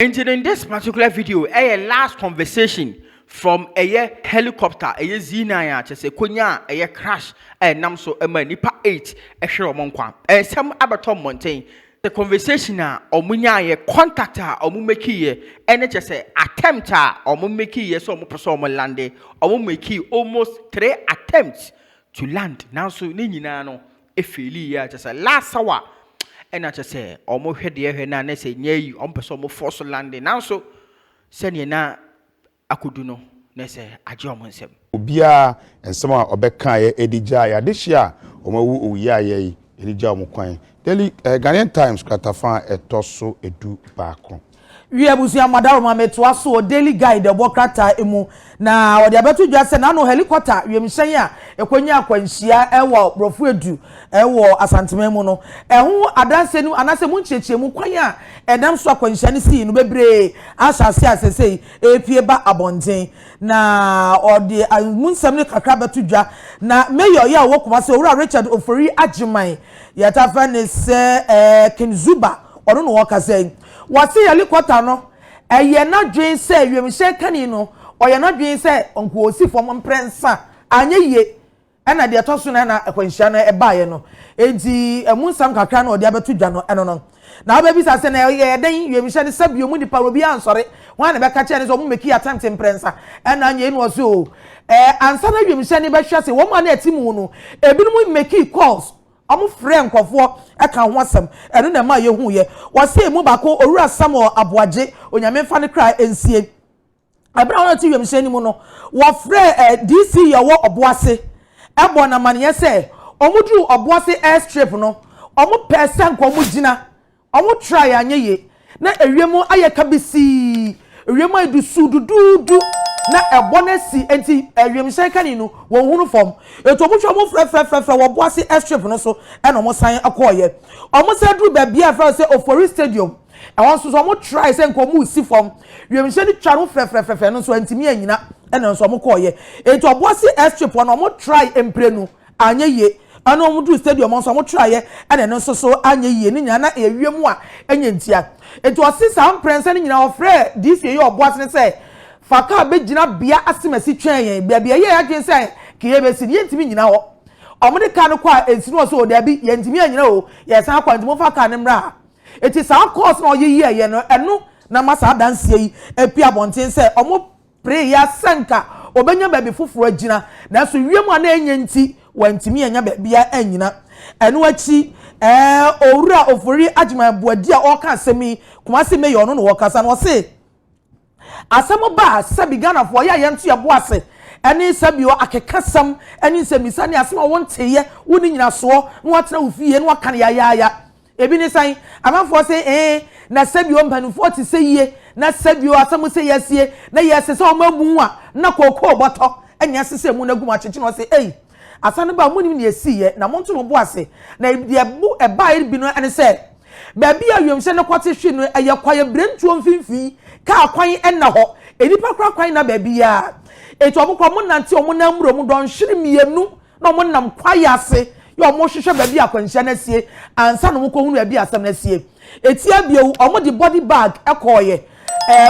And in this particular video, a last conversation from a helicopter, a Zina, to say Kunya, a crash, and Namso, a manipa 8, a show monkwa, and some Abaton Mountain. The conversation or Munya, contactor or Mumeki, and it just attempter or Mumeki, so Muposoma lande, or Mumeki almost 3 attempts to land. Now, so Ninano, if you just a last hour. And I just say, almost head the air and say, near you, on person force landing. Now, so send you now, I could do no, Nessa, I jump on some. Obia and some of Obeka Edijaya this year, Omo Yaye, Edija Mukwain. Daily Ghanaian Times, Katafan, a torso, a do back. We abusia madaro mametwa so daily guide the bokrata emu na odi abeto dwase na no helicopter we mhyen a ekonya akwanhia ewo brofu edu ewo asantememu no ehu adanse nu anase mu nchiechemu kwan a edam so akwanhia ne si no bebre asase asese epie ba abonten na odi munsam ne kakra beto dwa na mayor ya wo kuma se owura Richard Ofori Ajiman yatafa ne se Kinzuba ono no wakase wasi helicopter no eye na dwen se wiemhye kani no oye na dwen se onko osi fom prensa anye ye na de toso na akwanhia na ebaye no enti emunsam kakra na odi abeto dwa no eno no na obabi sa se na ye den wiemhye ne sabio mu dipa obi ansore wan na be ka che ne so mu meki attempt prensa na anye no so ansa na wiemhye ne be hwe se wo ma na atimu no ebinum meki calls amu friend kwofo eka ho asem eno na ma ye hu ye wase mu bako owura Samuel Aboaje onyame fa ne kra ensie abra won ti wiem hye ni mu no wo frɛ DC ye wo Oboase ebo na mane se omudru Oboase airstrip no omu person ko mu gina omu try anye ye na ewiemu ayeka bisi ewiemu ayidu su dudu na ebonesi enti wiemhye kani no wo hunu fom eto mutwa mo frɛ wo Boase airstrip no so e no mo san akoye omo se dru ba bia frɛ se Ofori stadium e won so mo try se nko mu si fom wiemhye ni twa no frɛ no so antimi anyina e no so mo koye eto Boase airstrip no mo try emprenu anye ye ano mo dru stadium so mo try ye e no so anye ye ni nya na ewiemu a enye ntia eto osisa prensa ni nyina wo frɛ DC ye Oboase ne se faka begina bia asimasi twen yen bia ye adwen se kiye besi ye ntimi nyina ho omode ka no kwa ensinu o so oda bi ye ntimi anyina o ye san kwa ntimo faka ne mra eti sa course na oye ye no eno na masa danse yi epi abonten se omo pray ya sanka obenya ba bi fufuro agina na so wiemu ana enye nti wa ntimi anya ba bia anyina eno achi owura Ofori Ajiman Boadi a o ka asemi kuma se me yo no wo kasa no se asamo ba sabi Ghana for ya yentu ya Boase eni sabi o akekasam eni semisa ni asamo wonte ye woni nyina so no watena ofie no aka ya ebi ni san amafo se na sabi o mpanufo ti se ye na sabi o asamo se yesie na yese se o mamu a na kokko boto enya sese mu na guma chechi no se asane ba mu ni na esiye na monto no Boase na de bu eba iri bi no ene se ba bia wiemhye ne kwate hwe no eye kwaye brentuo mfimfi ka kwan enna ho enipa kra kwan na ba bia eto omukro mu nante omu na muro mu don hwere mienu na omu nam kwaye ase ye omu hwehwe ba bia kwanhia na sie ansa no muko hunu ba bia asem na sie etia bia omu di body bag ekoye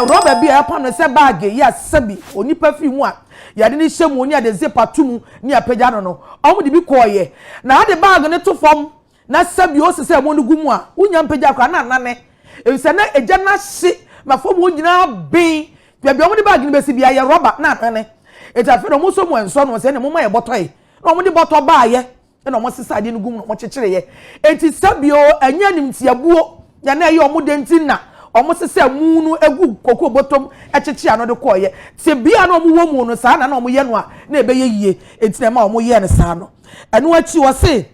rubber bia yapam no se bag ya sabi onipa fi mu a yade ni hyemu oni ade zepatumu ni apagya no omu di bi koye na ade bag ne to fom na sabi o sese mo no gumu a unya mpagya kwa na nane e na eja na hye mafo mo nyina bin bia omo de bag ni besi bia ye rubber na nane eta fe no mo so mo enso no se ne mo ma ye botoy na omo de boto ba ye na omo sesa de no gumu no mo kyekere ye enti sabi o anya nim tiabuo ya na ye omo de ntina omo sesa mu no egu kokko botom ekyekye ano de koye se bia na omo wo mu no sa na omo ye no a na ebe ye yie enti na ma omo ye ne sa no eno achi wo se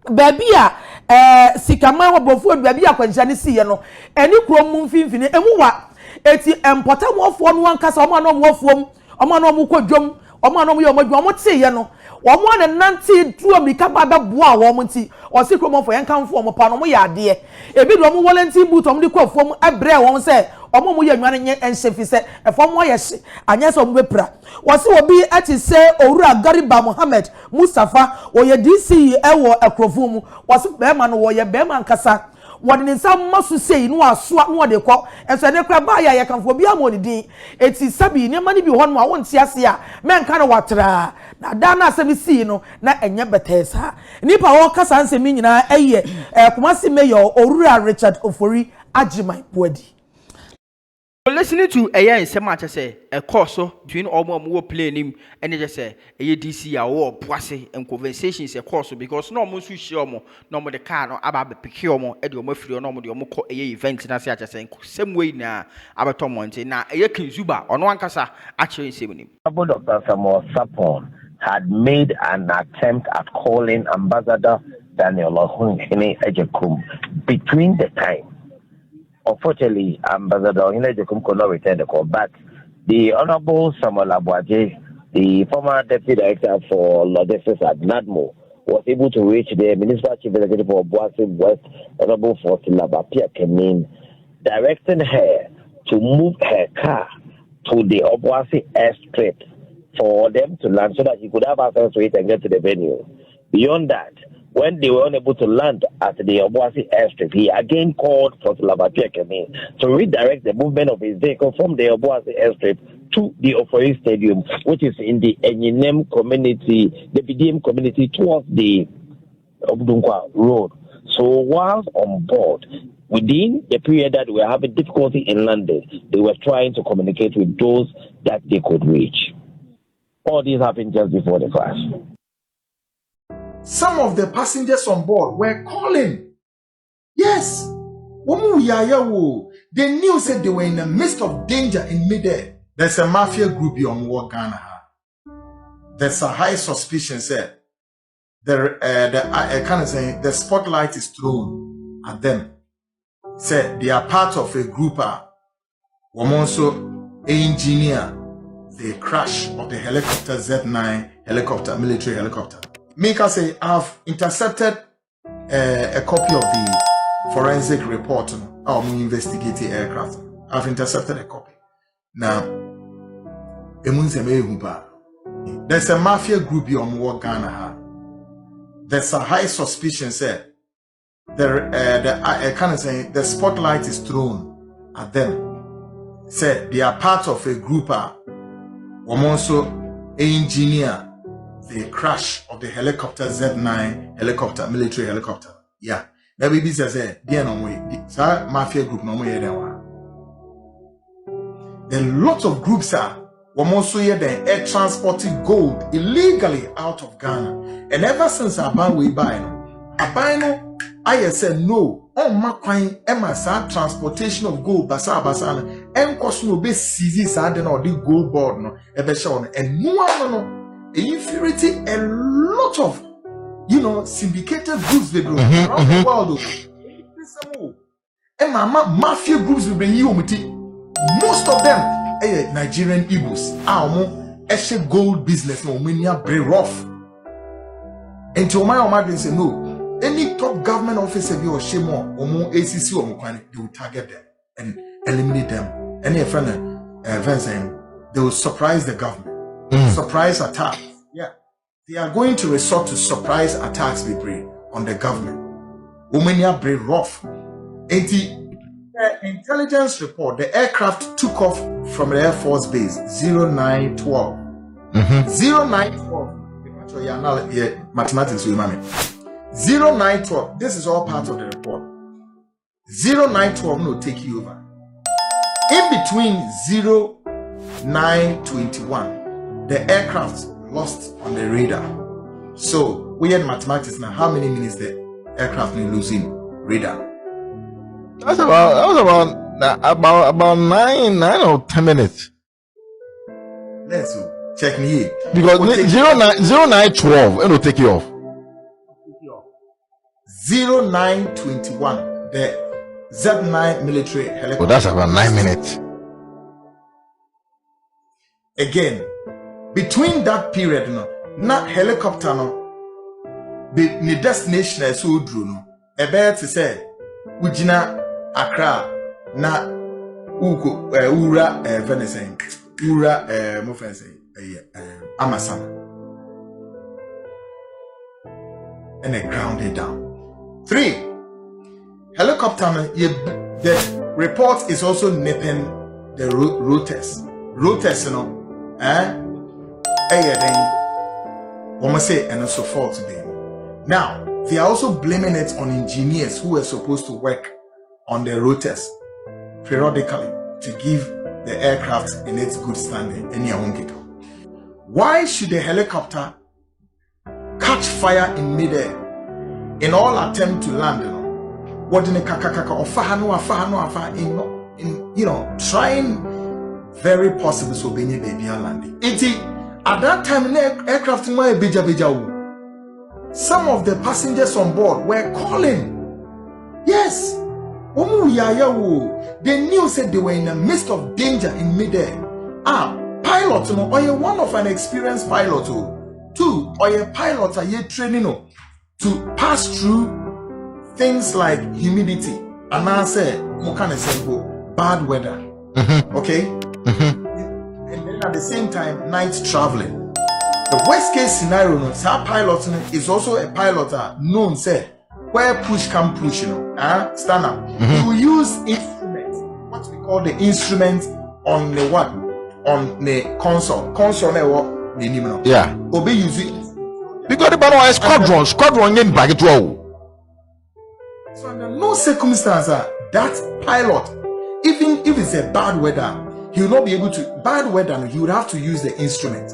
baby a sikama obofu baby akwanhia ne siye no eni krom mu mfimfini emuwa eti empota mu ofo no ankasa omo na omo ofuom omo na omo kodwom omo na omo ye omo dwom omo tiye no omo na nanti duo mika baba boa wo omo nti o sikrom ofo yenkamfo omo pa no omo ya ade ebi do omo volunteer boot omo de kofuom ebre wo se omo mu ye nwane nye enhyefi se efo mo ye hye anya se omo bepra wo se obi ati se owura Gariba Mohammed Mustafa wo ye DC ewo ekrofu mu wo se be ma no wo ye be ma nkasa what in some must say no aswa no de kwa and so ne kra ba ya kan fo bia mo din eti sabi ne mani bi ho no a won ti ase a men kan watra na da na asem si no na enye betesa nipa wo kasa ansem nyina eye Kumasi mayor Orura Richard Ofori Ajiman Pwedi. Listening to a year in Semacha say a course between all more playing him and just say a DC or Boise and conversations a course because no more sure no more the car no about the peculiar and your murphy or no more the moko a event in such as saying same way now about Tom Monte now a year Zuba on one casa actually saving him. Dr. Samuel Sapon had made an attempt at calling Ambassador Daniel Ohunhene Ejekum between the time. Unfortunately, Ambassador Ohunhene Ejekum could not return the call, but the Honorable Samuel Abuaje, the former Deputy Director for Logistics at NADMO, was able to reach the Municipal Chief Executive of Boise West, Honorable Fortila Bapia Kemin, directing her to move her car to the Obuasi airstrip for them to land so that he could have access to it and get to the venue. Beyond that, when they were unable to land at the Obuasi airstrip, he again called for Labapiakemi to redirect the movement of his vehicle from the Obuasi airstrip to the Ofori Stadium, which is in the Enyinem community, the BDM community towards the Obudunkwa Road. So whilst on board, within the period that we were having difficulty in landing, they were trying to communicate with those that they could reach. All this happened just before the crash. Some of the passengers on board were calling. Yes. They knew said they were in the midst of danger in midair. There's a mafia group on War Ghana. There's a high suspicion said the spotlight is thrown at them. Said they are part of a group also engineer the crash of the helicopter Z9 helicopter, military helicopter. Mika say, I've intercepted a copy of the forensic report on investigating aircraft. I've intercepted a copy. Now, there's a mafia group on War Ghana. There's a high suspicion said the spotlight is thrown at them. Said they are part of a group also engineer the crash of the helicopter Z9 helicopter, military helicopter. Yeah. That baby says, dear no way. Mafia group no more there. There are lots of groups also here the air transporting gold illegally out of Ghana. And ever since I ban we buy no, I said no. On my coin, MSA transportation of gold, basa, and cost no be seizes, I don't know, the gold board no, ever shown, and no. Inferiority a lot of syndicated groups they bring around the world. And mafia groups will bring you most of them Nigerian Igbos gold business no many very rough. And to my say no, any top government officer be or shame or ACC or they will target them and eliminate them. Any friend they will surprise the government. Surprise attack. Yeah. They are going to resort to surprise attacks on the government. Women are very rough. And the intelligence report, the aircraft took off from the Air Force Base 0912. 0912. Mathematics will remind me. 0912. This is all part of the report. 0912 will take you over. In between 0921. The aircraft lost on the radar. So we had mathematics now. How many minutes the aircraft is losing radar? That was about 9 or 10 minutes. Let's check me. Because 0912 it will take you off. 0921. The Z9 military helicopter. Oh, that's about 9 minutes. Again. Between that period, not helicopter, the destination is so drone. A bear to say, Ujina Accra, na Uko, Ura, Venison, Ura, Mofense, Amasan, and they grounded down. 3 helicopter, the report is also nipping the rotors. Rotors, you know, then say and also fault today. Now they are also blaming it on engineers who were supposed to work on the rotors periodically to give the aircraft in its good standing. Why should the helicopter catch fire in midair in all attempt to land? What in the trying very possible so being baby landing. At that time, aircraft some of the passengers on board were calling. Yes. They knew said they were in the midst of danger in midair. Pilot, or you're one of an experienced pilot. Two, or your pilots are yet training to pass through things like humidity. And I say, bad weather. Okay? And then at the same time, night traveling. The worst case scenario, our pilot is also a pilot known, say, where push come push, stand up. You will use instruments, what we call the instrument on the what? On the console. Console, yeah. Obey using. Because the banner is squadron in back at all. So under no circumstance that pilot, even if it's a bad weather, he will not be able to. Bad weather, he would have to use the instrument.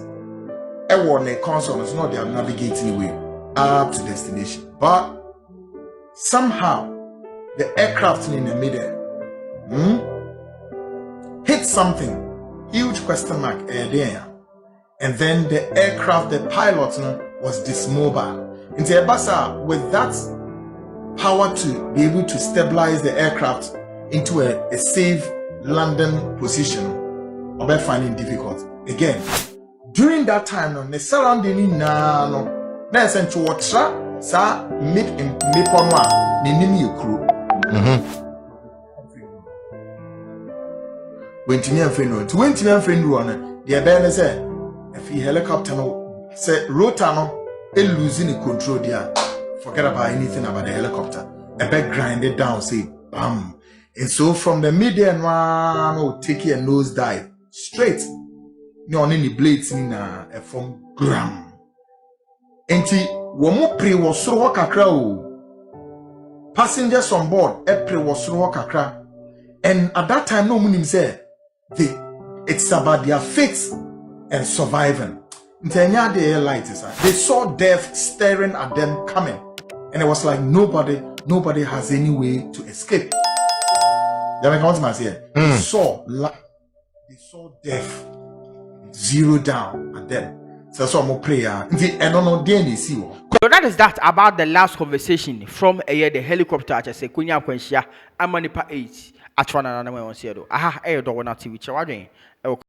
On the console, it's not they are navigating way up to destination, but somehow the aircraft in the middle hit something, huge question mark there, and then the aircraft, the pilot was dismobile. In the Ebasa, with that power to be able to stabilize the aircraft into a safe landing position, or finding difficult again. During that time, the surrounding na essential water, sa mid in Miponwa, Ninimi crew. When Tinian Fenro, to when Tinian Fenro, the Abel said, if he helicopter said Rotano, losing the control there, forget about anything about the helicopter. A bag grinded down, say, bam. And so from the median one, take a nose dive straight. No any blades in from gram. Enti womo pre was so kakra o. Passengers on board pre was so kakra. And at that time no munim say it's about their fate and surviving. Ntenya the airlight is they saw death staring at them coming. And it was like nobody has any way to escape. They saw death zero down and then so more prayer. So that is that about the last conversation from the helicopter at say Kunya Kwenshia Amanipa 8 at one another. Aha, Dowona TV.